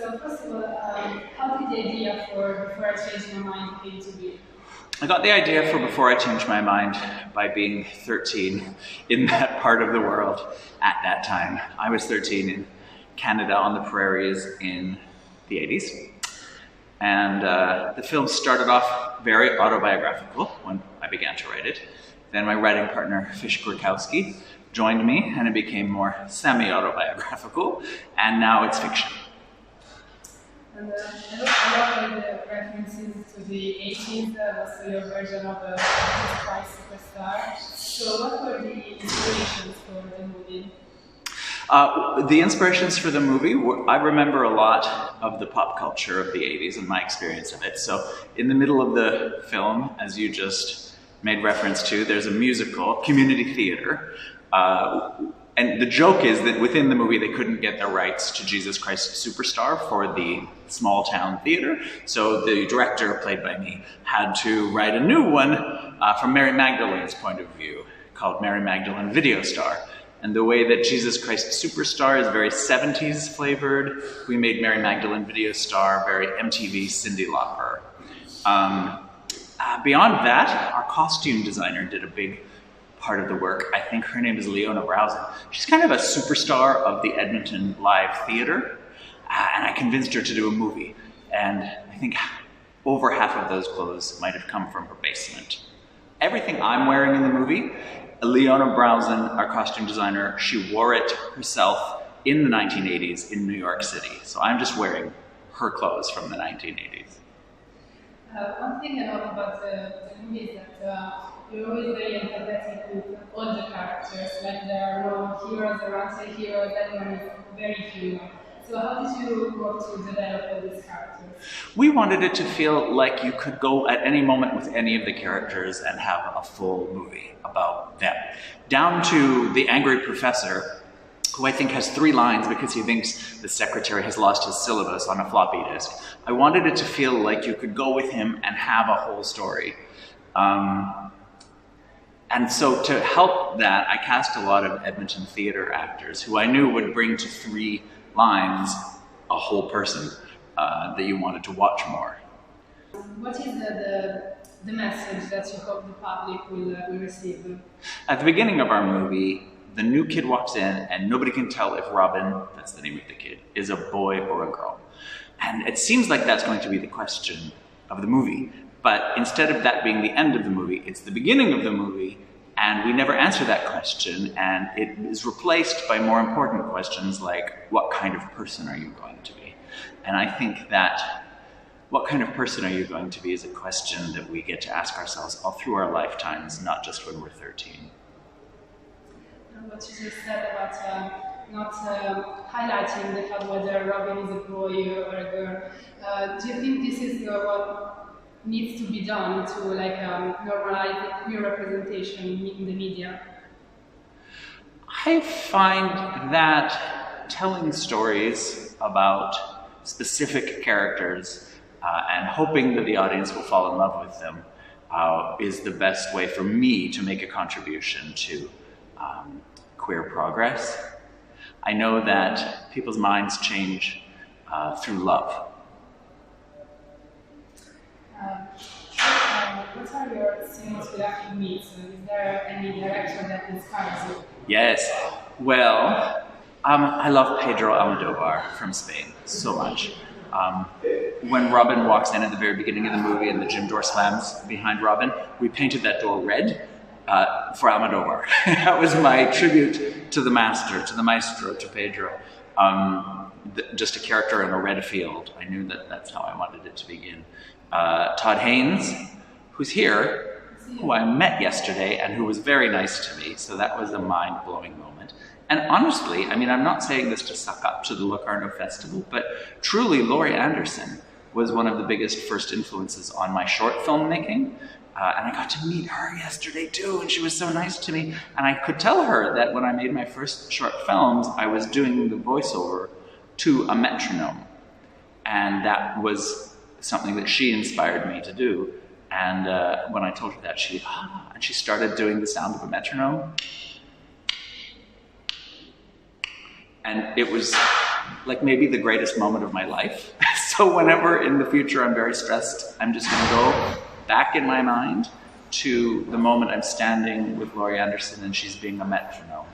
So first of all, how did the idea for Before I Changed My Mind came to be? I got the idea for Before I Changed My Mind by being 13 in that part of the world at that time. I was 13 in Canada on the prairies in the 80s. And the film started off very autobiographical when I began to write it. Then my writing partner, Fish Gorkowski, joined me and it became more semi-autobiographical, and now it's fiction. And I love the references to the 80s, also your version of the Christ Superstar. So what were the inspirations for the movie? The inspirations for the movie, I remember a lot of the pop culture of the 80s and my experience of it. So in the middle of the film, as you just made reference to, there's a musical, community theater. And the joke is that within the movie they couldn't get the rights to Jesus Christ Superstar for the small town theater. So the director, played by me, had to write a new one from Mary Magdalene's point of view, called Mary Magdalene Video Star. And the way that Jesus Christ Superstar is very 70s flavored, we made Mary Magdalene Video Star very MTV Cyndi Lauper. Beyond that, our costume designer did a big part of the work. I think her name is Ileana. She's kind of a superstar of the Edmonton Live Theatre, and I convinced her to do a movie. And I think over half of those clothes might have come from her basement. Everything I'm wearing in the movie, Ileana Browson, our costume designer, she wore it herself in the 1980s in New York City. So I'm just wearing her clothes from the 1980s. One thing I love about the movie is that you're always very empathetic with all the characters. Like there are no heroes or anti-heroes, everyone is very human. So how did you work to develop all these characters? We wanted it to feel like you could go at any moment with any of the characters and have a full movie about them. Down to the angry professor, who I think has 3 lines because he thinks the secretary has lost his syllabus on a floppy disk. I wanted it to feel like you could go with him and have a whole story. And so to help that, I cast a lot of Edmonton theater actors who I knew would bring to 3 lines a whole person that you wanted to watch more. What is the message that you hope the public will receive? At the beginning of our movie, the new kid walks in and nobody can tell if Robin, that's the name of the kid, is a boy or a girl. And it seems like that's going to be the question of the movie. But instead of that being the end of the movie, it's the beginning of the movie, and we never answer that question, and it is replaced by more important questions like, what kind of person are you going to be? And I think that what kind of person are you going to be is a question that we get to ask ourselves all through our lifetimes, not just when we're 13. What you just said about not highlighting the fact whether Robin is a boy or a girl, do you think this is what needs to be done to normalize queer representation in the media? I find that telling stories about specific characters and hoping that the audience will fall in love with them is the best way for me to make a contribution to queer progress. I know that people's minds change through love. What are your cinematographic needs? Is there any director that inspires you? Yes. Well, I love Pedro Almodovar from Spain so much. When Robin walks in at the very beginning of the movie and the gym door slams behind Robin, we painted that door red for Almodovar. That was my tribute to the master, to the maestro, to Pedro. Just a character in a red field. I knew that that's how I wanted it to begin. Todd Haynes, who's here, who I met yesterday and who was very nice to me, so that was a mind-blowing moment. And honestly, I mean, I'm not saying this to suck up to the Locarno Festival, but truly Laurie Anderson was one of the biggest first influences on my short filmmaking. And I got to meet her yesterday too, and she was so nice to me. And I could tell her that when I made my first short films, I was doing the voiceover to a metronome. And that was something that she inspired me to do. And when I told her that, and she started doing the sound of a metronome. And it was like maybe the greatest moment of my life. So whenever in the future I'm very stressed, I'm just going to go back in my mind to the moment I'm standing with Laurie Anderson and she's being a metronome.